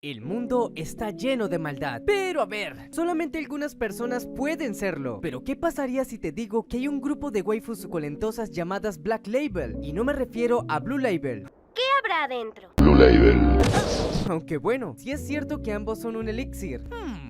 El mundo está lleno de maldad, pero a ver, solamente algunas personas pueden serlo. Pero ¿qué pasaría si te digo que hay un grupo de waifus suculentosas llamadas Black Label? Y no me refiero a Blue Label. ¿Qué habrá adentro? Blue Label. Aunque bueno, sí es cierto que ambos son un elixir.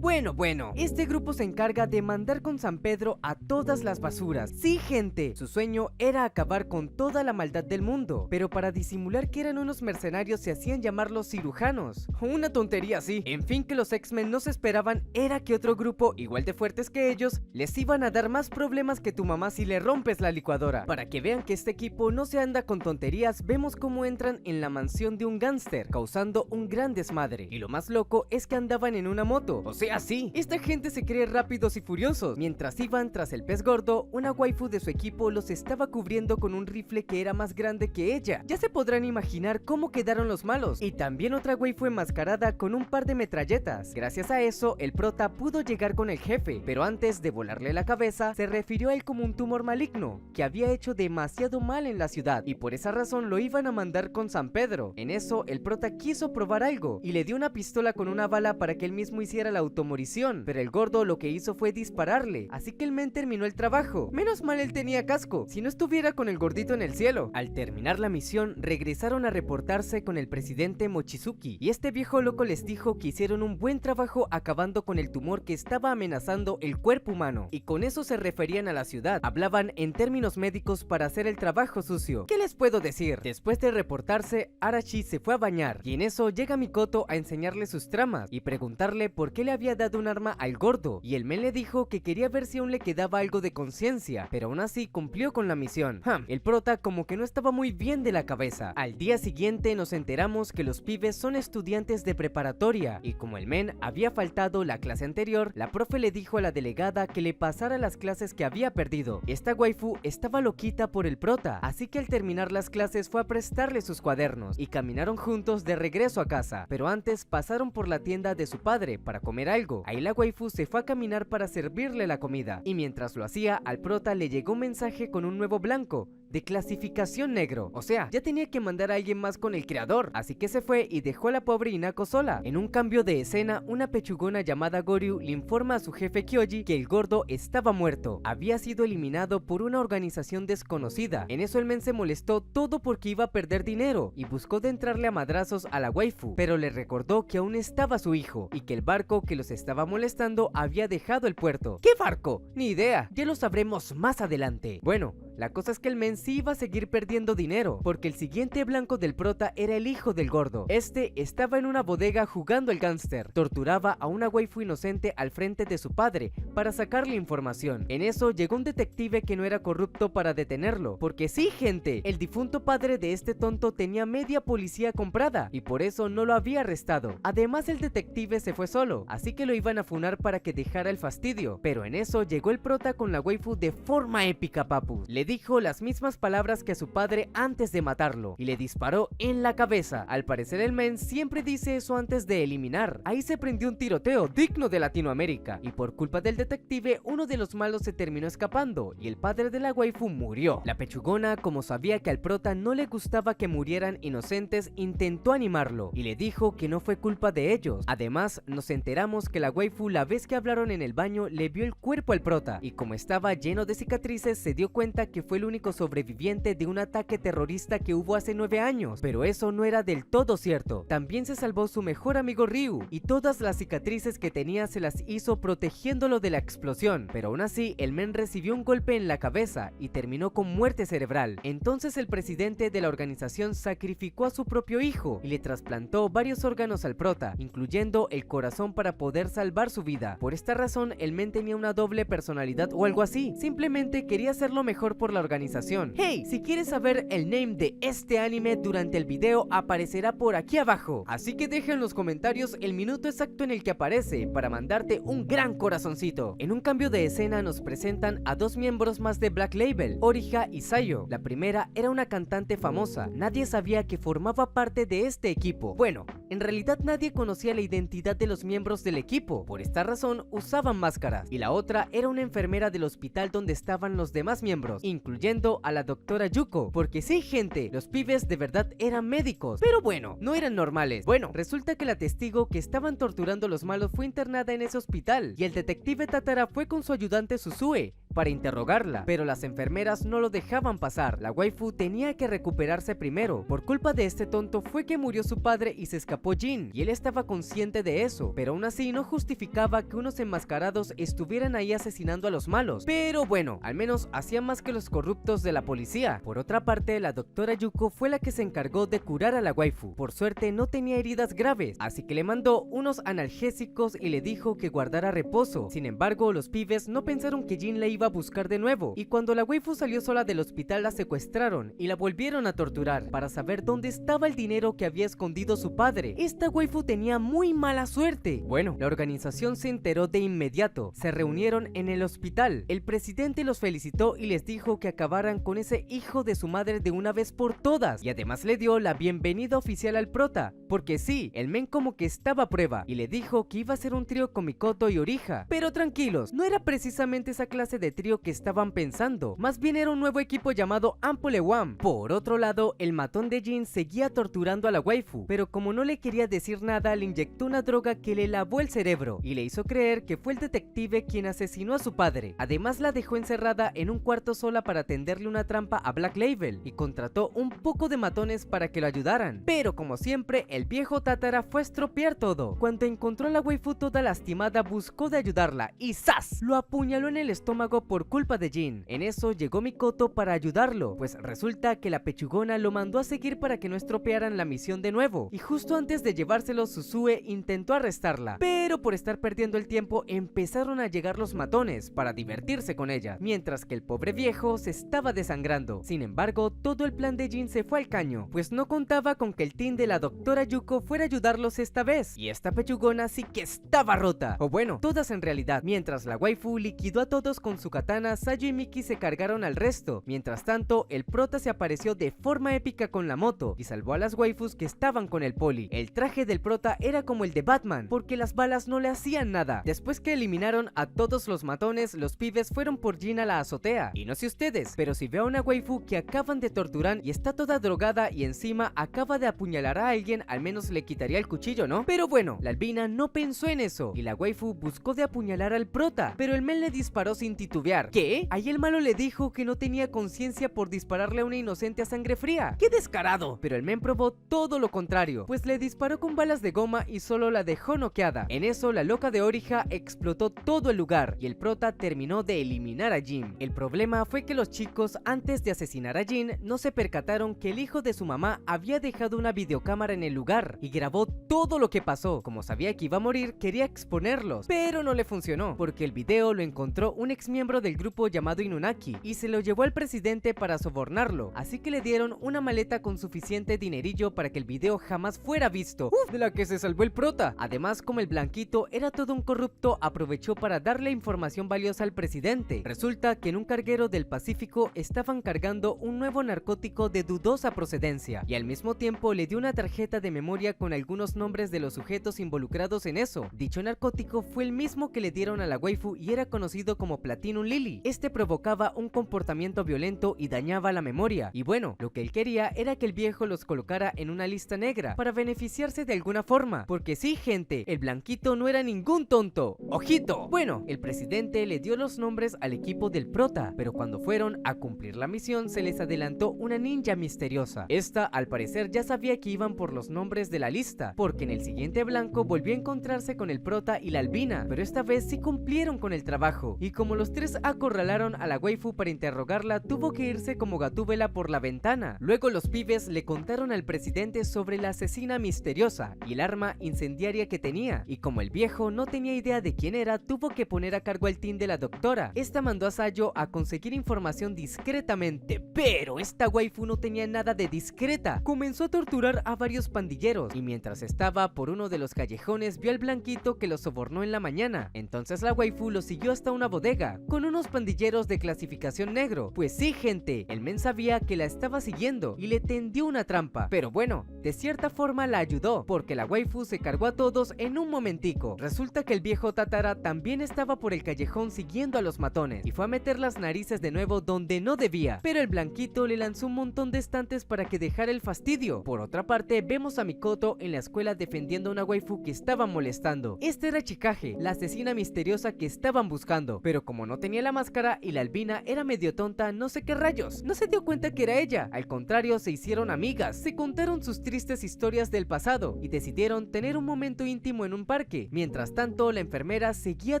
Bueno, este grupo se encarga de mandar con San Pedro a todas las basuras. Sí, gente, su sueño era acabar con toda la maldad del mundo, pero para disimular que eran unos mercenarios se hacían llamar los cirujanos. Una tontería así. En fin, que los X-Men no se esperaban era que otro grupo, igual de fuertes que ellos, les iban a dar más problemas que tu mamá si le rompes la licuadora. Para que vean que este equipo no se anda con tonterías, vemos cómo entran en la mansión de un gángster, causando un gran desmadre. Y lo más loco es que andaban en una moto, o sea, sí, esta gente se cree rápidos y furiosos. Mientras iban tras el pez gordo, una waifu de su equipo los estaba cubriendo con un rifle que era más grande que ella. Ya se podrán imaginar cómo quedaron los malos. Y también otra waifu enmascarada con un par de metralletas. Gracias a eso, el prota pudo llegar con el jefe, pero antes de volarle la cabeza, se refirió a él como un tumor maligno, que había hecho demasiado mal en la ciudad, y por esa razón lo iban a mandar con San Pedro. En eso, el prota quiso probar algo, y le dio una pistola con una bala para que él mismo hiciera la automorición, pero el gordo lo que hizo fue dispararle, así que el men terminó el trabajo. Menos mal él tenía casco, si no estuviera con el gordito en el cielo. Al terminar la misión, regresaron a reportarse con el presidente Mochizuki, y este viejo loco les dijo que hicieron un buen trabajo acabando con el tumor que estaba amenazando el cuerpo humano, y con eso se referían a la ciudad. Hablaban en términos médicos para hacer el trabajo sucio. ¿Qué les puedo decir? Después de reportarse, Arashi se fue a bañar, y en eso llega Mikoto a enseñarle sus tramas y preguntarle por qué le había dado un arma al gordo, y el men le dijo que quería ver si aún le quedaba algo de conciencia, pero aún así cumplió con la misión. El prota como que no estaba muy bien de la cabeza. Al día siguiente nos enteramos que los pibes son estudiantes de preparatoria, y como el men había faltado la clase anterior, la profe le dijo a la delegada que le pasara las clases que había perdido. Esta waifu estaba loquita por el prota, así que al terminar las clases fue a prestarle sus cuadernos, y caminaron juntos de regreso a casa, pero antes pasaron por la tienda de su padre para comer algo. Ahí la waifu se fue a caminar para servirle la comida, y mientras lo hacía, al prota le llegó un mensaje con un nuevo blanco de clasificación negro, o sea, ya tenía que mandar a alguien más con el creador, así que se fue y dejó a la pobre Hinako sola. En un cambio de escena, una pechugona llamada Goryu le informa a su jefe Kyoji que el gordo estaba muerto, había sido eliminado por una organización desconocida. En eso el men se molestó todo porque iba a perder dinero y buscó de entrarle a madrazos a la waifu, pero le recordó que aún estaba su hijo y que el barco que los estaba molestando había dejado el puerto. ¿Qué barco? Ni idea, ya lo sabremos más adelante. Bueno, la cosa es que el men sí iba a seguir perdiendo dinero, porque el siguiente blanco del prota era el hijo del gordo. Este estaba en una bodega jugando al gángster, torturaba a una waifu inocente al frente de su padre para sacarle información. En eso llegó un detective que no era corrupto para detenerlo, porque sí, gente, el difunto padre de este tonto tenía media policía comprada, y por eso no lo había arrestado. Además, el detective se fue solo, así que lo iban a funar para que dejara el fastidio, pero en eso llegó el prota con la waifu de forma épica, papu. Le dijo las mismas palabras que a su padre antes de matarlo, y le disparó en la cabeza. Al parecer el men siempre dice eso antes de eliminar. Ahí se prendió un tiroteo digno de Latinoamérica, y por culpa del detective, uno de los malos se terminó escapando, y el padre de la waifu murió. La pechugona, como sabía que al prota no le gustaba que murieran inocentes, intentó animarlo, y le dijo que no fue culpa de ellos. Además, nos enteramos que la waifu, la vez que hablaron en el baño, le vio el cuerpo al prota, y como estaba lleno de cicatrices, se dio cuenta que fue el único sobreviviente de un ataque terrorista que hubo hace 9 años, pero eso no era del todo cierto. También se salvó su mejor amigo Ryu, y todas las cicatrices que tenía se las hizo protegiéndolo de la explosión, pero aún así el men recibió un golpe en la cabeza y terminó con muerte cerebral. Entonces el presidente de la organización sacrificó a su propio hijo y le trasplantó varios órganos al prota, incluyendo el corazón, para poder salvar su vida. Por esta razón el men tenía una doble personalidad o algo así, simplemente quería hacer lo mejor por la organización. Hey, si quieres saber el name de este anime durante el video, aparecerá por aquí abajo, así que deja en los comentarios el minuto exacto en el que aparece para mandarte un gran corazoncito. En un cambio de escena nos presentan a dos miembros más de Black Label, Orija y Sayo. La primera era una cantante famosa, nadie sabía que formaba parte de este equipo. Bueno, en realidad nadie conocía la identidad de los miembros del equipo, por esta razón usaban máscaras. Y la otra era una enfermera del hospital donde estaban los demás miembros, incluyendo a la doctora Yuko, porque sí, gente, los pibes de verdad eran médicos, pero bueno, no eran normales. Bueno, resulta que la testigo que estaban torturando a los malos fue internada en ese hospital, y el detective Tatara fue con su ayudante Susue para interrogarla, pero las enfermeras no lo dejaban pasar. La waifu tenía que recuperarse primero. Por culpa de este tonto fue que murió su padre y se escapó Jin, y él estaba consciente de eso, pero aún así no justificaba que unos enmascarados estuvieran ahí asesinando a los malos. Pero bueno, al menos hacían más que los corruptos de la policía. Por otra parte, la doctora Yuko fue la que se encargó de curar a la waifu. Por suerte no tenía heridas graves, así que le mandó unos analgésicos y le dijo que guardara reposo. Sin embargo, los pibes no pensaron que Jin la iba a buscar de nuevo, y cuando la waifu salió sola del hospital la secuestraron y la volvieron a torturar para saber dónde estaba el dinero que había escondido su padre. Esta waifu tenía muy mala suerte. Bueno, la organización se enteró de inmediato. Se reunieron en el hospital. El presidente los felicitó y les dijo que acabaran con ese hijo de su madre de una vez por todas, y además le dio la bienvenida oficial al prota, porque sí, el men como que estaba a prueba, y le dijo que iba a ser un trío con Mikoto y Orija. Pero tranquilos, no era precisamente esa clase de trío que estaban pensando, más bien era un nuevo equipo llamado Ampule One. Por otro lado, el matón de Jin seguía torturando a la waifu, pero como no le quería decir nada, le inyectó una droga que le lavó el cerebro y le hizo creer que fue el detective quien asesinó a su padre. Además, la dejó encerrada en un cuarto sola para tenderle una trampa a Black Label y contrató un poco de matones para que lo ayudaran. Pero como siempre, el viejo Tatara fue a estropear todo. Cuando encontró a la waifu toda lastimada, buscó de ayudarla y ¡zas! Lo apuñaló en el estómago por culpa de Jin. En eso llegó Mikoto para ayudarlo, pues resulta que la pechugona lo mandó a seguir para que no estropearan la misión de nuevo, y justo antes de llevárselo, Susue intentó arrestarla, pero por estar perdiendo el tiempo empezaron a llegar los matones para divertirse con ella, mientras que el pobre viejo se estaba desangrando. Sin embargo, todo el plan de Jin se fue al caño, pues no contaba con que el team de la doctora Yuko fuera a ayudarlos esta vez, y esta pechugona sí que estaba rota, o bueno, todas en realidad. Mientras la waifu liquidó a todos con su katana, Sayo y Miki se cargaron al resto. Mientras tanto, el prota se apareció de forma épica con la moto y salvó a las waifus que estaban con el poli. El traje del prota era como el de Batman, porque las balas no le hacían nada. Después que eliminaron a todos los matones, los pibes fueron por Jin a la azotea. Y no sé ustedes, pero si veo a una waifu que acaban de torturar y está toda drogada y encima acaba de apuñalar a alguien, al menos le quitaría el cuchillo, ¿no? Pero bueno, la albina no pensó en eso y la waifu buscó de apuñalar al prota, pero el men le disparó sin titubear. ¿Qué? Ahí el malo le dijo que no tenía conciencia por dispararle a una inocente a sangre fría. ¡Qué descarado! Pero el men probó todo lo contrario, pues le disparó con balas de goma y solo la dejó noqueada. En eso, la loca de Orija explotó todo el lugar y el prota terminó de eliminar a Jin. El problema fue que los chicos, antes de asesinar a Jin, no se percataron que el hijo de su mamá había dejado una videocámara en el lugar y grabó todo lo que pasó. Como sabía que iba a morir, quería exponerlos, pero no le funcionó, porque el video lo encontró un ex miembro del grupo llamado Inunaki y se lo llevó al presidente para sobornarlo, así que le dieron una maleta con suficiente dinerillo para que el video jamás fuera visto. ¡Uf! De la que se salvó el prota. Además, como el blanquito era todo un corrupto, aprovechó para darle información valiosa al presidente. Resulta que en un carguero del Pacífico estaban cargando un nuevo narcótico de dudosa procedencia y al mismo tiempo le dio una tarjeta de memoria con algunos nombres de los sujetos involucrados en eso. Dicho narcótico fue el mismo que le dieron a la waifu y era conocido como Platinum Lily. Este provocaba un comportamiento violento y dañaba la memoria, y bueno, lo que él quería era que el viejo los colocara en una lista negra para beneficiarse de alguna forma, porque sí, gente, el blanquito no era ningún tonto. ¡Ojito! Bueno, el presidente le dio los nombres al equipo del prota, pero cuando fueron a cumplir la misión se les adelantó una ninja misteriosa. Esta, al parecer, ya sabía que iban por los nombres de la lista, porque en el siguiente blanco volvió a encontrarse con el prota y la albina, pero esta vez sí cumplieron con el trabajo, y como los tres acorralaron a la waifu para interrogarla, tuvo que irse como Gatúbela por la ventana. Luego los pibes le contaron al presidente sobre la asesina misteriosa y el arma incendiaria que tenía, y como el viejo no tenía idea de quién era, tuvo que poner a cargo al team de la doctora. Esta mandó a Sayo a conseguir información discretamente, pero esta waifu no tenía nada de discreta. Comenzó a torturar a varios pandilleros, y mientras estaba por uno de los callejones vio al blanquito que lo sobornó en la mañana. Entonces la waifu lo siguió hasta una bodega, con unos pandilleros de clasificación negro. Pues sí, gente, el men sabía que la estaba siguiendo y le tendió una trampa. Pero bueno, de cierta forma la ayudó, porque la waifu se cargó a todos en un momentico. Resulta que el viejo Tatara también estaba por el callejón siguiendo a los matones y fue a meter las narices de nuevo donde no debía, pero el blanquito le lanzó un montón de estantes para que dejara el fastidio. Por otra parte, vemos a Mikoto en la escuela defendiendo a una waifu que estaba molestando. Esta era Chikage, la asesina misteriosa que estaban buscando, pero como no tenía la máscara y la albina era medio tonta, no sé qué rayos, no se dio cuenta que era ella. Al contrario, se hicieron amigas, se contaron sus tristes historias del pasado y decidieron tener un momento íntimo en un parque. Mientras tanto, la enfermera seguía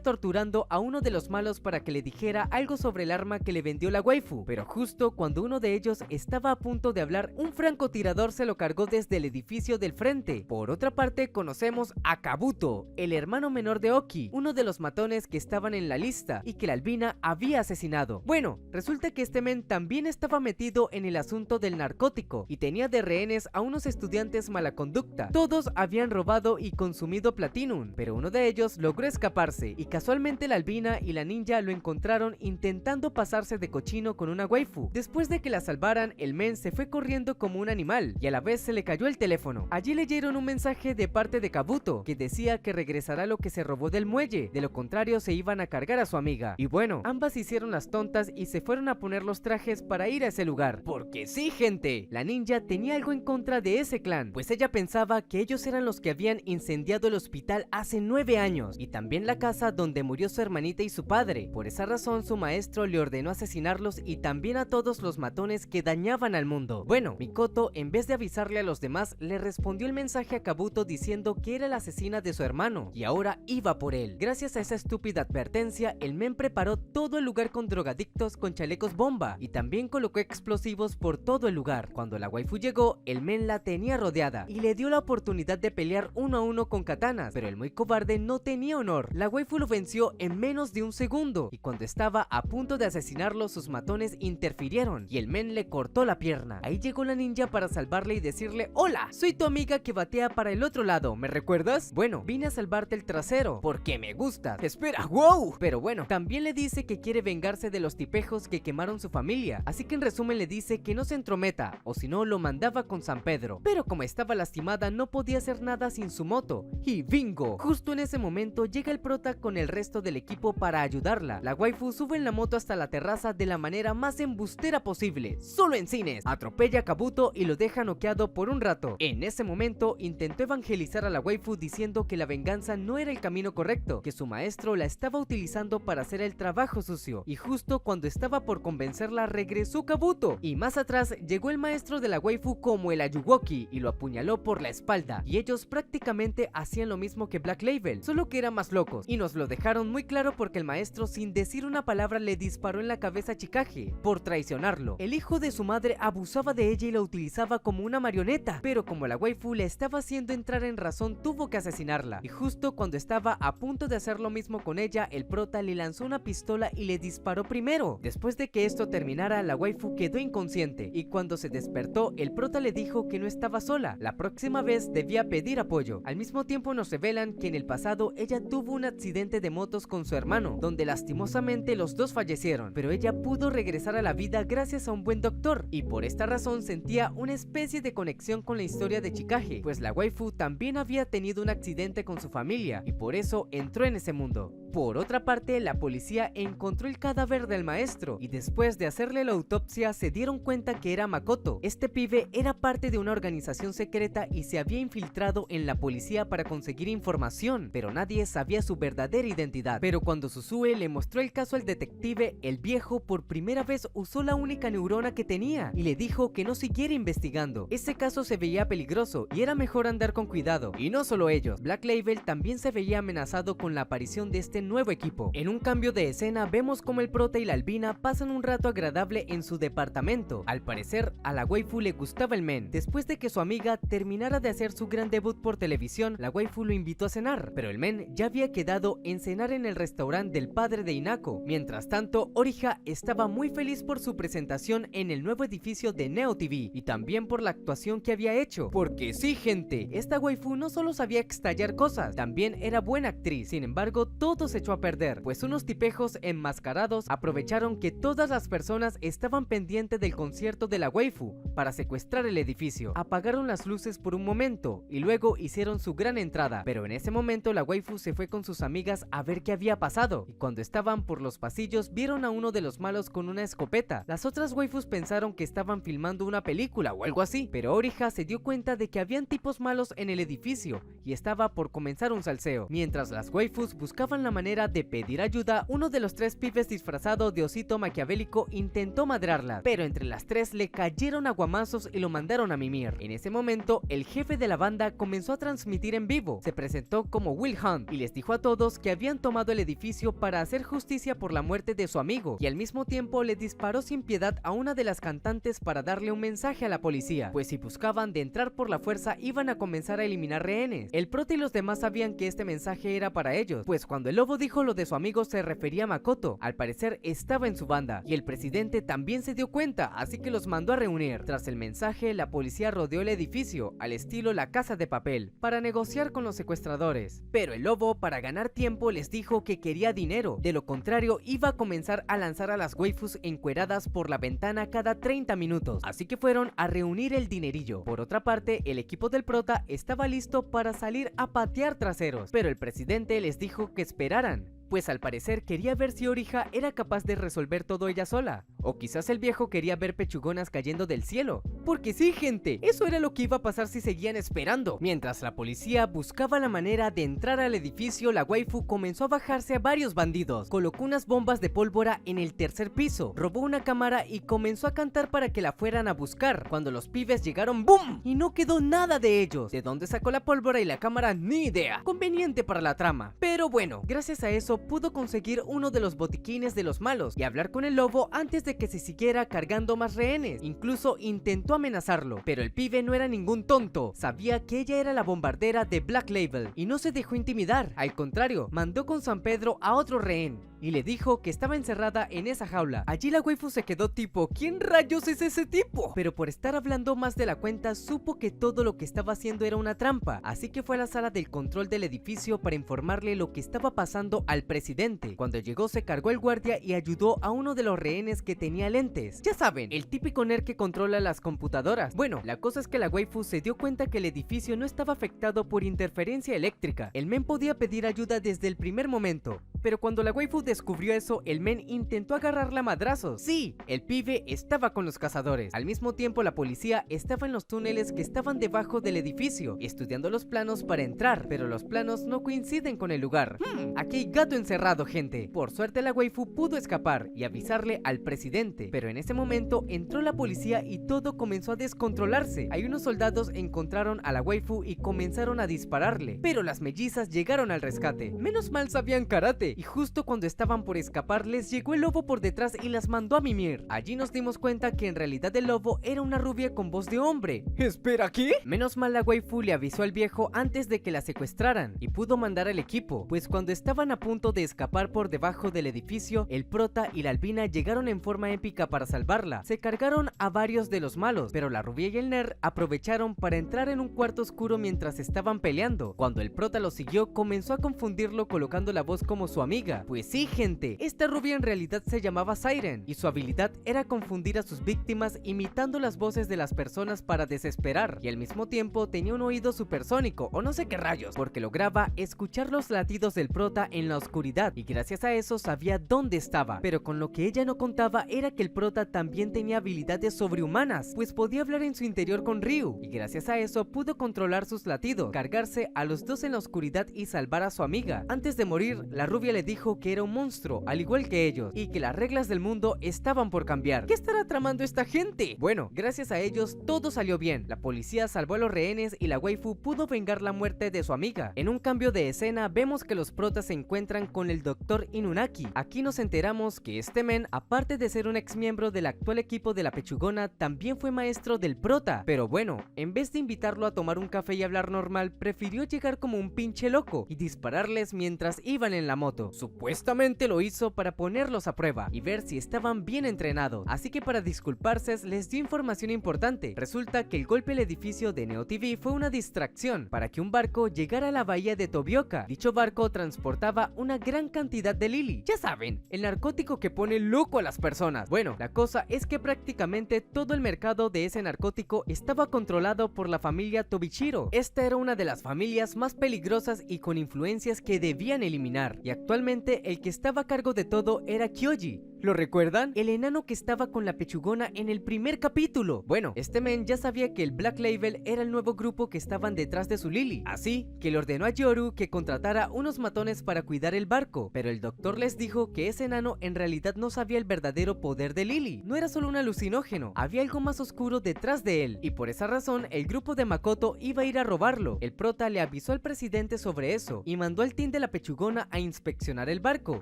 torturando a uno de los malos para que le dijera algo sobre el arma que le vendió la waifu, pero justo cuando uno de ellos estaba a punto de hablar, un francotirador se lo cargó desde el edificio del frente. Por otra parte, conocemos a Kabuto, el hermano menor de Oki, uno de los matones que estaban en la lista y que la albina había asesinado. Bueno, resulta que este men también estaba metido en el asunto del narcótico y tenía de rehenes a unos estudiantes mala conducta. Todos habían robado y consumido Platinum, pero uno de ellos logró escaparse y casualmente la albina y la ninja lo encontraron intentando pasarse de cochino con una waifu. Después de que la salvaran, el men se fue corriendo como un animal y a la vez se le cayó el teléfono. Allí leyeron un mensaje de parte de Kabuto que decía que regresará lo que se robó del muelle, de lo contrario se iban a cargar a su amiga. Y bueno, ambas hicieron las tontas y se fueron a poner los trajes para ir a ese lugar. Porque sí, gente, la ninja tenía algo en contra de ese clan, pues ella pensaba que ellos eran los que habían incendiado el hospital hace 9 años y también la casa donde murió su hermanita y su padre. Por esa razón su maestro le ordenó asesinarlos y también a todos los matones que dañaban al mundo. Bueno, Mikoto, en vez de avisarle a los demás, le respondió el mensaje a Kabuto diciendo que era la asesina de su hermano y ahora iba por él. Gracias a esa estúpida advertencia, el men preparó todo el lugar con drogadictos con chalecos bomba y también colocó explosivos por todo el lugar. Cuando la waifu llegó, el men la tenía rodeada y le dio la oportunidad de pelear uno a uno con katanas, pero el muy cobarde no tenía honor. La waifu lo venció en menos de un segundo y cuando estaba a punto de asesinarlo, sus matones interfirieron y el men le cortó la pierna. Ahí llegó la ninja para salvarle y decirle: hola, soy tu amiga que batea para el otro lado, ¿me recuerdas? Bueno, vine a salvarte el trasero porque me gustas. Espera, wow. Pero bueno, también le dice que quiere vengarse de los tipejos que quemaron su familia, así que en resumen le dice que no se entrometa o si no lo mandaba con San Pedro. Pero como estaba lastimada no podía hacer nada sin su moto y bingo, justo en ese momento llega el prota con el resto del equipo para ayudarla. La waifu sube en la moto hasta la terraza de la manera más embustera posible, solo en cines, atropella a Kabuto y lo deja noqueado por un rato. En ese momento intentó evangelizar a la waifu diciendo que la venganza no era el camino correcto, que su maestro la estaba utilizando para hacer el trabajo sucio, y justo cuando estaba por convencerla regresó Kabuto y más atrás llegó el maestro de la waifu como el Ayuwoki y lo apuñaló por la espalda, y ellos prácticamente hacían lo mismo que Black Label, solo que eran más locos, y nos lo dejaron muy claro porque el maestro sin decir una palabra le disparó en la cabeza a Chikage por traicionarlo. El hijo de su madre abusaba de ella y la utilizaba como una marioneta, pero como la waifu le estaba haciendo entrar en razón tuvo que asesinarla, y justo cuando estaba a punto de hacer lo mismo con ella, el prota le lanzó una pistola y le disparó primero. Después de que esto terminara, la waifu quedó inconsciente y cuando se despertó el prota le dijo que no estaba sola, la próxima vez debía pedir apoyo. Al mismo tiempo nos revelan que en el pasado ella tuvo un accidente de motos con su hermano, donde lastimosamente los dos fallecieron, pero ella pudo regresar a la vida gracias a un buen doctor, y por esta razón sentía una especie de conexión con la historia de Chikage, pues la waifu también había tenido un accidente con su familia y por eso entró en ese mundo. Por otra parte, la policía encontró el cadáver del maestro y después de hacerle la autopsia se dieron cuenta que era Makoto. Este pibe era parte de una organización secreta y se había infiltrado en la policía para conseguir información, pero nadie sabía su verdadera identidad. Pero cuando Susue le mostró el caso al detective, el viejo por primera vez usó la única neurona que tenía y le dijo que no siguiera investigando. Ese caso se veía peligroso y era mejor andar con cuidado. Y no solo ellos, Black Label también se veía amenazado con la aparición de este nuevo equipo. En un cambio de escena vemos como el prota y la albina pasan un rato agradable en su departamento. Al parecer a la waifu le gustaba el men. Después de que su amiga terminara de hacer su gran debut por televisión, la waifu lo invitó a cenar, pero el men ya había quedado en cenar en el restaurante del padre de Inako. Mientras tanto, Oriha estaba muy feliz por su presentación en el nuevo edificio de Neo TV y también por la actuación que había hecho, porque sí, gente, esta waifu no solo sabía estallar cosas, también era buena actriz. Sin embargo, todo se echó a perder, pues unos tipejos hijos enmascarados aprovecharon que todas las personas estaban pendientes del concierto de la waifu para secuestrar el edificio. Apagaron las luces por un momento y luego hicieron su gran entrada, pero en ese momento la waifu se fue con sus amigas a ver qué había pasado, y cuando estaban por los pasillos vieron a uno de los malos con una escopeta. Las otras waifus pensaron que estaban filmando una película o algo así, pero Orija se dio cuenta de que habían tipos malos en el edificio y estaba por comenzar un salseo. Mientras las waifus buscaban la manera de pedir ayuda, uno de los tres pibes disfrazado de osito maquiavélico intentó madrearla, pero entre las tres le cayeron aguamazos y lo mandaron a mimir. En ese momento, el jefe de la banda comenzó a transmitir en vivo. Se presentó como Will Hunt y les dijo a todos que habían tomado el edificio para hacer justicia por la muerte de su amigo, y al mismo tiempo le disparó sin piedad a una de las cantantes para darle un mensaje a la policía, pues si buscaban de entrar por la fuerza iban a comenzar a eliminar rehenes. El prota y los demás sabían que este mensaje era para ellos, pues cuando el lobo dijo lo de su amigo se refería a Makoto. Al parecer estaba en su banda y el presidente también se dio cuenta, así que los mandó a reunir. Tras el mensaje, la policía rodeó el edificio al estilo La Casa de Papel para negociar con los secuestradores, pero el lobo, para ganar tiempo, les dijo que quería dinero, de lo contrario iba a comenzar a lanzar a las waifus encueradas por la ventana cada 30 minutos, así que fueron a reunir el dinerillo. Por otra parte, el equipo del prota estaba listo para salir a patear traseros, pero el presidente les dijo que esperaran, pues al parecer quería ver si Orija era capaz de resolver todo ella sola, o quizás el viejo quería ver pechugonas cayendo del cielo, porque sí, gente, eso era lo que iba a pasar si seguían esperando. Mientras la policía buscaba la manera de entrar al edificio, la waifu comenzó a bajarse a varios bandidos, colocó unas bombas de pólvora en el tercer piso, robó una cámara y comenzó a cantar para que la fueran a buscar. Cuando los pibes llegaron, ¡boom!, y no quedó nada de ellos. ¿De dónde sacó la pólvora y la cámara? Ni idea. Conveniente para la trama, pero bueno, gracias a eso pudo conseguir uno de los botiquines de los malos y hablar con el lobo antes de que se siguiera cargando más rehenes. Incluso intentó amenazarlo, pero el pibe no era ningún tonto, sabía que ella era la bombardera de Black Label y no se dejó intimidar. Al contrario, mandó con San Pedro a otro rehén y le dijo que estaba encerrada en esa jaula. Allí la waifu se quedó tipo, ¿quién rayos es ese tipo? Pero por estar hablando más de la cuenta supo que todo lo que estaba haciendo era una trampa, así que fue a la sala del control del edificio para informarle lo que estaba pasando al presidente. Cuando llegó se cargó el guardia y ayudó a uno de los rehenes que tenía lentes. Ya saben, el típico nerd que controla las computadoras. Bueno, la cosa es que la waifu se dio cuenta que el edificio no estaba afectado por interferencia eléctrica. El men podía pedir ayuda desde el primer momento, pero cuando la waifu descubrió eso, el men intentó agarrarla a madrazos. Sí, el pibe estaba con los cazadores. Al mismo tiempo, la policía estaba en los túneles que estaban debajo del edificio, estudiando los planos para entrar, pero los planos no coinciden con el lugar. Aquí hay gato encerrado, gente. Por suerte la waifu pudo escapar y avisarle al presidente, pero en ese momento entró la policía y todo comenzó a descontrolarse. Hay unos soldados encontraron a la waifu y comenzaron a dispararle, pero las mellizas llegaron al rescate. Menos mal sabían karate, y justo cuando estaban por escapar les llegó el lobo por detrás y las mandó a mimir. Allí nos dimos cuenta que en realidad el lobo era una rubia con voz de hombre. ¿Espera, qué? Menos mal la waifu le avisó al viejo antes de que la secuestraran y pudo mandar al equipo, pues cuando estaban a punto de escapar por debajo del edificio, el prota y la albina llegaron en forma épica para salvarla. Se cargaron a varios de los malos, pero la rubia y el nerd aprovecharon para entrar en un cuarto oscuro mientras estaban peleando. Cuando el prota lo siguió, comenzó a confundirlo colocando la voz como su amiga. Pues sí, gente, esta rubia en realidad se llamaba Siren y su habilidad era confundir a sus víctimas imitando las voces de las personas para desesperar, y al mismo tiempo tenía un oído supersónico o no sé qué rayos, porque lograba escuchar los latidos del prota en la oscuridad y gracias a eso sabía dónde estaba. Pero con lo que ella no contaba era que el prota también tenía habilidades sobrehumanas, pues podía hablar en su interior con Ryu y gracias a eso pudo controlar sus latidos, cargarse a los dos en la oscuridad y salvar a su amiga. Antes de morir, la rubia le dijo que era un monstruo al igual que ellos y que las reglas del mundo estaban por cambiar. ¿Qué estará tramando esta gente? Bueno, gracias a ellos todo salió bien. La policía salvó a los rehenes y la waifu pudo vengar la muerte de su amiga. En un cambio de escena vemos que los protas se encuentran con el Dr. Inunaki. Aquí nos enteramos que este men, aparte de ser un ex miembro del actual equipo de la pechugona, también fue maestro del prota. Pero bueno, en vez de invitarlo a tomar un café y hablar normal, prefirió llegar como un pinche loco y dispararles mientras iban en la moto. Makoto. Supuestamente lo hizo para ponerlos a prueba y ver si estaban bien entrenados, así que para disculparse les dio información importante. Resulta que el golpe al edificio de Neo TV fue una distracción para que un barco llegara a la bahía de Tobioka. Dicho barco transportaba una gran cantidad de Lily. Ya saben, el narcótico que pone loco a las personas. Bueno, la cosa es que prácticamente todo el mercado de ese narcótico estaba controlado por la familia Tobichiro. Esta era una de las familias más peligrosas y con influencias que debían eliminar, y actualmente el que estaba a cargo de todo era Kyoji. ¿Lo recuerdan? El enano que estaba con la pechugona en el primer capítulo. Bueno, este men ya sabía que el Black Label era el nuevo grupo que estaban detrás de su Lily, así que le ordenó a Yoru que contratara unos matones para cuidar el barco, pero el doctor les dijo que ese enano en realidad no sabía el verdadero poder de Lily. No era solo un alucinógeno, había algo más oscuro detrás de él, y por esa razón el grupo de Makoto iba a ir a robarlo. El prota le avisó al presidente sobre eso y mandó al team de la pechugona a inspeccionar el barco,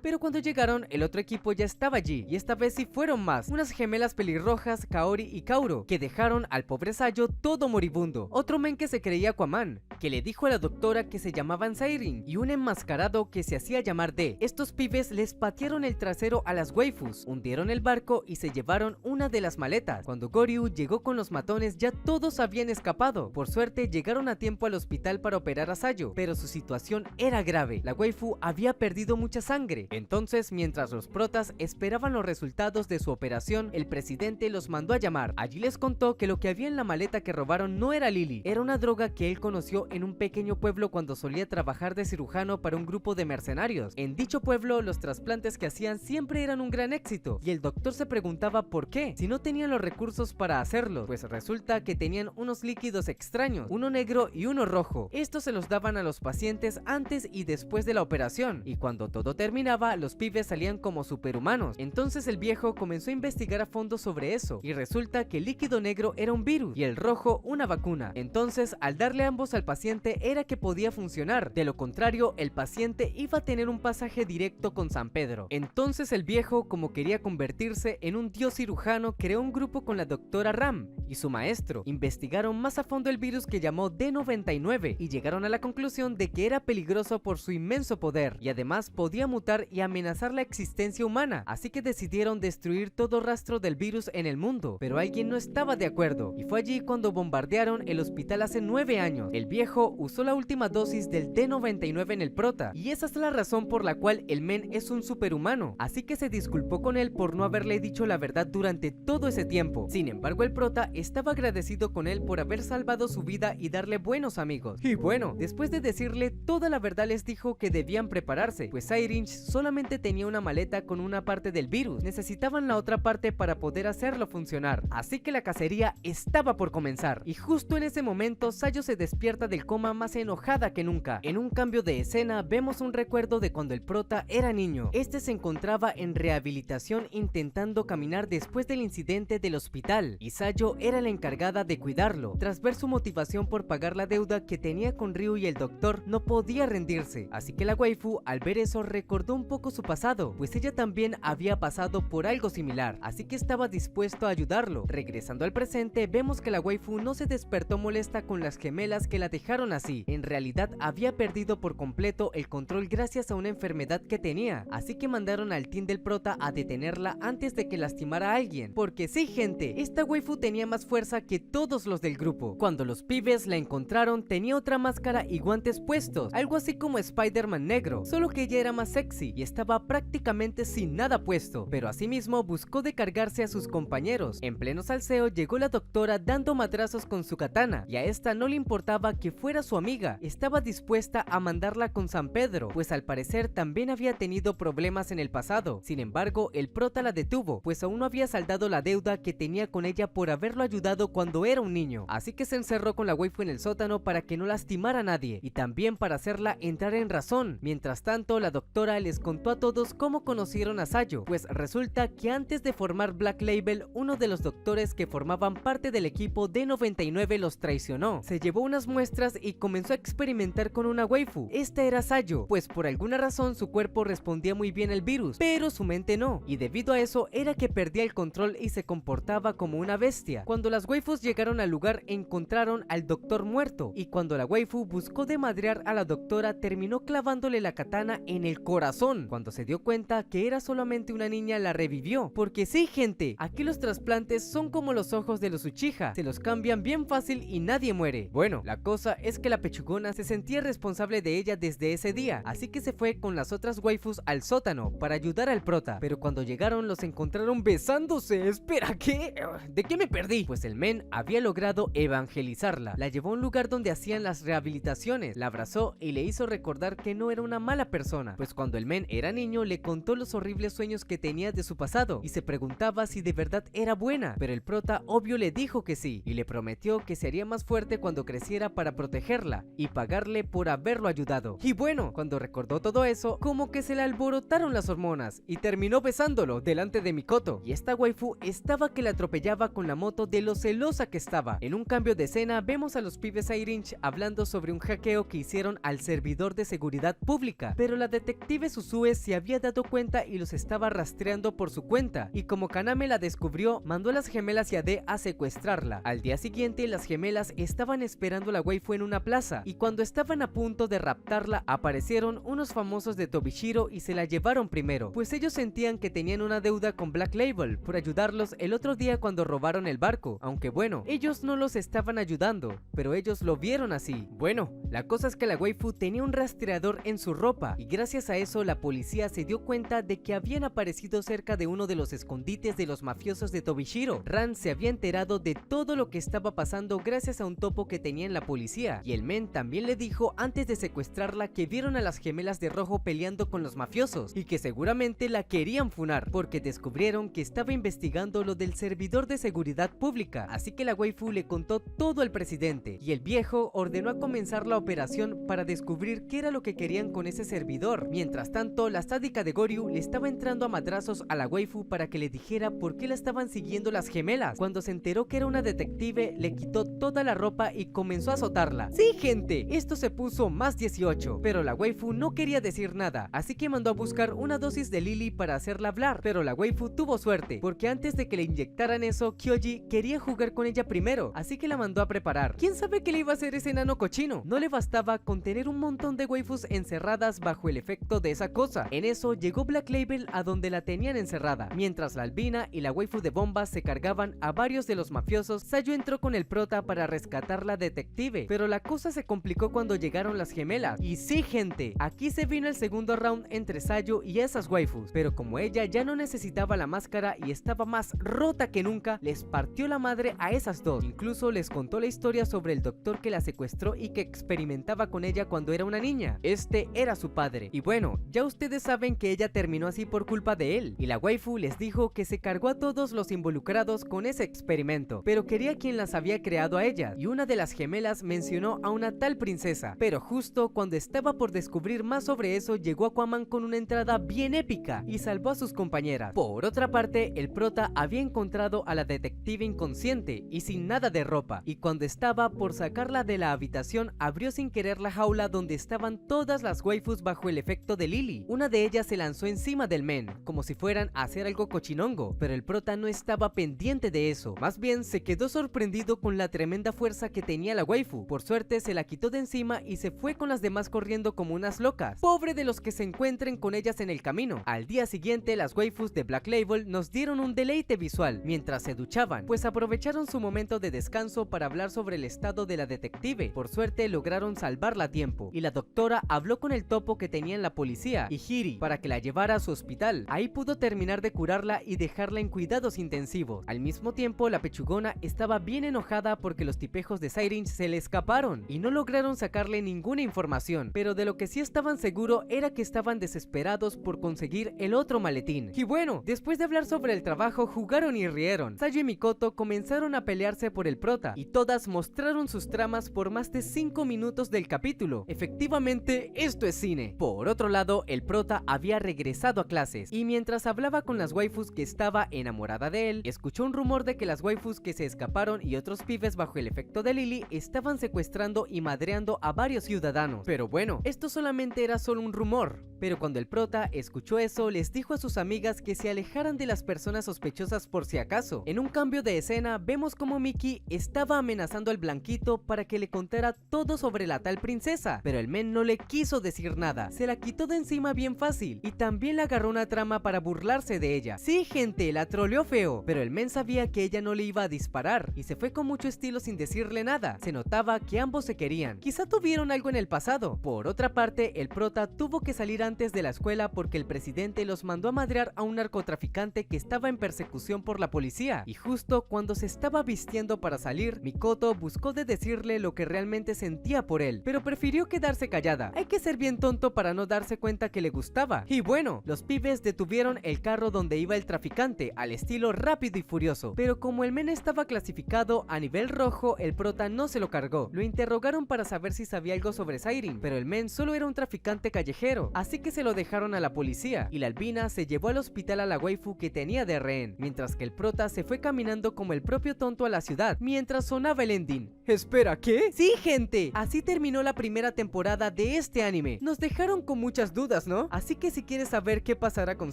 pero cuando llegaron el otro equipo ya estaba allí, y esta vez sí fueron más, unas gemelas pelirrojas, Kaori y Kauro, que dejaron al pobre Sayo todo moribundo. Otro men que se creía Aquaman, que le dijo a la doctora que se llamaban Sairin, y un enmascarado que se hacía llamar D. Estos pibes les patearon el trasero a las waifus, hundieron el barco y se llevaron una de las maletas. Cuando Goryu llegó con los matones ya todos habían escapado. Por suerte llegaron a tiempo al hospital para operar a Sayo, pero su situación era grave. La waifu había perdido mucha sangre. Entonces, mientras los protas esperaban los resultados de su operación, el presidente los mandó a llamar. Allí les contó que lo que había en la maleta que robaron no era Lily, era una droga que él conoció en un pequeño pueblo cuando solía trabajar de cirujano para un grupo de mercenarios. En dicho pueblo los trasplantes que hacían siempre eran un gran éxito, y el doctor se preguntaba por qué, si no tenían los recursos para hacerlo. Pues resulta que tenían unos líquidos extraños, uno negro y uno rojo. Estos se los daban a los pacientes antes y después de la operación, y cuando todo terminaba los pibes salían como superhumanos. Entonces el viejo comenzó a investigar a fondo sobre eso, y resulta que el líquido negro era un virus y el rojo una vacuna. Entonces al darle ambos al paciente era que podía funcionar, de lo contrario el paciente iba a tener un pasaje directo con San Pedro. Entonces el viejo, como quería convertirse en un dios cirujano, creó un grupo con la doctora Ram y su maestro. Investigaron más a fondo el virus que llamó D99 y llegaron a la conclusión de que era peligroso por su inmenso poder, y además podía mutar y amenazar la existencia humana, así que decidieron destruir todo rastro del virus en el mundo. Pero alguien no estaba de acuerdo, y fue allí cuando bombardearon el hospital hace 9 años. El viejo usó la última dosis del D99 en el prota, y esa es la razón por la cual el men es un superhumano, así que se disculpó con él por no haberle dicho la verdad durante todo ese tiempo. Sin embargo, el prota estaba agradecido con él por haber salvado su vida y darle buenos amigos. Y bueno, después de decirle toda la verdad les dijo que debían prepararse, pues Sairinch solamente tenía una maleta con una parte del virus, necesitaban la otra parte para poder hacerlo funcionar, así que la cacería estaba por comenzar. Y justo en ese momento Sayo se despierta del coma más enojada que nunca. En un cambio de escena vemos un recuerdo de cuando el prota era niño. Este se encontraba en rehabilitación intentando caminar después del incidente del hospital, y Sayo era la encargada de cuidarlo. Tras ver su motivación por pagar la deuda que tenía con Ryu y el doctor, no podía rendirse, así que la waifu al ver eso recordó un poco su pasado, pues ella también había pasado por algo similar, así que estaba dispuesto a ayudarlo. Regresando al presente, vemos que la waifu no se despertó molesta con las gemelas que la dejaron así. En realidad había perdido por completo el control gracias a una enfermedad que tenía, así que mandaron al team del prota a detenerla antes de que lastimara a alguien. Porque sí, gente, esta waifu tenía más fuerza que todos los del grupo. Cuando los pibes la encontraron, tenía otra máscara y guantes puestos, algo así como Spider-Man negro, solo que ella era más sexy y estaba prácticamente sin nada puesto, pero asimismo buscó de cargarse a sus compañeros. En pleno salseo llegó la doctora dando madrazos con su katana, y a esta no le importaba que fuera su amiga, estaba dispuesta a mandarla con San Pedro, pues al parecer también había tenido problemas en el pasado. Sin embargo, el prota la detuvo, pues aún no había saldado la deuda que tenía con ella por haberlo ayudado cuando era un niño, así que se encerró con la waifu en el sótano para que no lastimara a nadie, y también para hacerla entrar en razón. Mientras tanto, la doctora les contó a todos cómo conocieron a Sayo, pues resulta que antes de formar Black Label, uno de los doctores que formaban parte del equipo D99 los traicionó. Se llevó unas muestras y comenzó a experimentar con una waifu. Esta era Sayo, pues por alguna razón su cuerpo respondía muy bien al virus, pero su mente no, y debido a eso era que perdía el control y se comportaba como una bestia. Cuando las waifus llegaron al lugar, encontraron al doctor muerto, y cuando la waifu buscó de madrear a la doctora, terminó clavándole la katana en el corazón. Cuando se dio cuenta que era solamente una niña, la revivió. Porque sí, gente, aquí los trasplantes son como los ojos de los Uchiha, se los cambian bien fácil y nadie muere. Bueno, la cosa es que la pechugona se sentía responsable de ella desde ese día, así que se fue con las otras waifus al sótano para ayudar al prota, pero cuando llegaron los encontraron besándose. Espera, ¿qué? ¿De qué me perdí? Pues el men había logrado evangelizarla, la llevó a un lugar donde hacían las rehabilitaciones, la abrazó y le hizo recordar que no era una mala persona, pues cuando el men era niño le contó los horribles sueños que tenía de su pasado y se preguntaba si de verdad era buena, pero el prota obvio le dijo que sí y le prometió que se haría más fuerte cuando creciera para protegerla y pagarle por haberlo ayudado. Y bueno, cuando recordó todo eso, como que se le alborotaron las hormonas y terminó besándolo delante de Mikoto, y esta waifu estaba que la atropellaba con la moto de lo celosa que estaba. En un cambio de escena vemos a los pibes Sirinch hablando sobre un hackeo que hicieron al servidor de seguridad pública, pero la detective Susue se había dado cuenta y los estaba rastreando por su cuenta, y como Kaname la descubrió, mandó a las gemelas y a D a secuestrarla. Al día siguiente las gemelas estaban esperando a la waifu en una plaza, y cuando estaban a punto de raptarla aparecieron unos famosos de Tobishiro y se la llevaron primero, pues ellos sentían que tenían una deuda con Black Label por ayudarlos el otro día cuando robaron el barco, aunque bueno, ellos no los estaban ayudando, pero ellos lo vieron así. Bueno, la cosa es que la waifu tenía un rastreador en su ropa y gracias a eso la policía se dio cuenta de que habían aparecido cerca de uno de los escondites de los mafiosos de Tobishiro. Ran se había enterado de todo lo que estaba pasando gracias a un topo que tenía en la policía, y el men también le dijo antes de secuestrarla que vieron a las gemelas de rojo peleando con los mafiosos y que seguramente la querían funar porque descubrieron que estaba investigando lo del servidor de seguridad pública, así que la waifu le contó todo al presidente y el viejo ordenó a comenzar la operación para descubrir qué era lo que querían con ese servidor. Mientras tanto, la sádica de Goryu le estaba entrando a madrazos a la waifu para que le dijera por qué la estaban siguiendo las gemelas. Cuando se enteró que era una detective, le quitó toda la ropa y comenzó a azotarla. Sí, gente, esto se puso más 18, pero la waifu no quería decir nada, así que mandó a buscar una dosis de Lily para hacerla hablar, pero la waifu tuvo suerte, porque antes de que le inyectaran eso, Kyoji quería jugar con ella primero, así que la mandó a preparar. ¿Quién sabe qué le iba a hacer ese enano cochino? No le bastaba con tener un montón de waifus encerradas bajo el efecto de esa cosa. En eso llegó Black Label a donde la tenían encerrada, mientras la albina y la waifu de bombas se cargaban a varios de los mafiosos. Sayo entró con el prota para rescatar la detective, pero la cosa se complicó cuando llegaron las gemelas. Y sí, gente, aquí se vino el segundo round entre Sayo y esas waifus, pero como ella ya no necesitaba la máscara y estaba más rota que nunca, les partió la madre a esas dos. Incluso les contó la historia sobre el doctor que la secuestró y que experimentaba con ella cuando era una niña. Este era su padre. Y bueno, ya ustedes saben que ella terminó así por culpa de él, y la waifu les dijo que se cargó a todos los involucrados con ese experimento, pero quería quien las había creado a ellas, y una de las gemelas mencionó a una tal princesa, pero justo cuando estaba por descubrir más sobre eso, llegó Aquaman con una entrada bien épica y salvó a sus compañeras. Por otra parte, el prota había encontrado a la detective inconsciente y sin nada de ropa, y cuando estaba por sacarla de la habitación, abrió sin querer la jaula donde estaban todas las waifus bajo el efecto de Lily. Una de ellas se lanzó encima del men, como si fueran a hacer algo cochinongo, pero el prota no estaba pendiente de eso, más bien se quedó sorprendido con la tremenda fuerza que tenía la waifu. Por suerte se la quitó de encima y se fue con las demás corriendo como unas locas. Pobre de los que se encuentren con ellas en el camino. Al día siguiente las waifus de Black Label nos dieron un deleite visual mientras se duchaban, pues aprovecharon su momento de descanso para hablar sobre el estado de la detective. Por suerte lograron salvarla a tiempo, y la doctora habló con el topo que tenía en la policía y Hiri para que la llevara a su hospital. Ahí pudo terminar de curarla y dejarla en cuidados intensivos. Al mismo tiempo, la pechugona estaba bien enojada porque los tipejos de Sirinch se le escaparon y no lograron sacarle ninguna información, pero de lo que sí estaban seguros era que estaban desesperados por conseguir el otro maletín. Y bueno, después de hablar sobre el trabajo, jugaron y rieron. Sayo y Mikoto comenzaron a pelearse por el prota y todas mostraron sus tramas por más de 5 minutos del capítulo. Efectivamente, esto es cine. Por otro lado, el prota había regresado a clases y y mientras hablaba con las waifus que estaba enamorada de él, escuchó un rumor de que las waifus que se escaparon y otros pibes bajo el efecto de Lily estaban secuestrando y madreando a varios ciudadanos. Pero bueno, esto solamente era solo un rumor. Pero cuando el prota escuchó eso, les dijo a sus amigas que se alejaran de las personas sospechosas por si acaso. En un cambio de escena, vemos como Mickey estaba amenazando al blanquito para que le contara todo sobre la tal princesa, pero el men no le quiso decir nada, se la quitó de encima bien fácil y también le agarró una trama para burlarse de ella. Sí, gente, la troleó feo, pero el men sabía que ella no le iba a disparar y se fue con mucho estilo sin decirle nada. Se notaba que ambos se querían, quizá tuvieron algo en el pasado. Por otra parte, el prota tuvo que salir antes de la escuela porque el presidente los mandó a madrear a un narcotraficante que estaba en persecución por la policía, y justo cuando se estaba vistiendo para salir, Mikoto buscó de decirle lo que realmente sentía por él, pero prefirió quedarse callada. Hay que ser bien tonto para no darse cuenta que le gustaba. Y bueno, los pibes detuvieron el carro donde iba el traficante al estilo Rápido y Furioso, pero como el men estaba clasificado a nivel rojo, el prota no se lo cargó. Lo interrogaron para saber si sabía algo sobre Siren, pero el men solo era un traficante callejero, así que se lo dejaron a la policía, y la albina se llevó al hospital a la waifu que tenía de rehén, mientras que el prota se fue caminando como el propio tonto a la ciudad, mientras sonaba el ending. Espera, ¿qué? Sí, gente, así terminó la primera temporada de este anime. Nos dejaron con muchas dudas, ¿no? Así que si quieres saber qué pasará con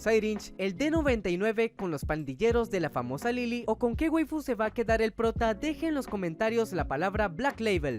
Siren, el D99, con los pandilleros de la famosa Lily, o con qué waifu se va a quedar el prota, deje en los comentarios la palabra Black Label.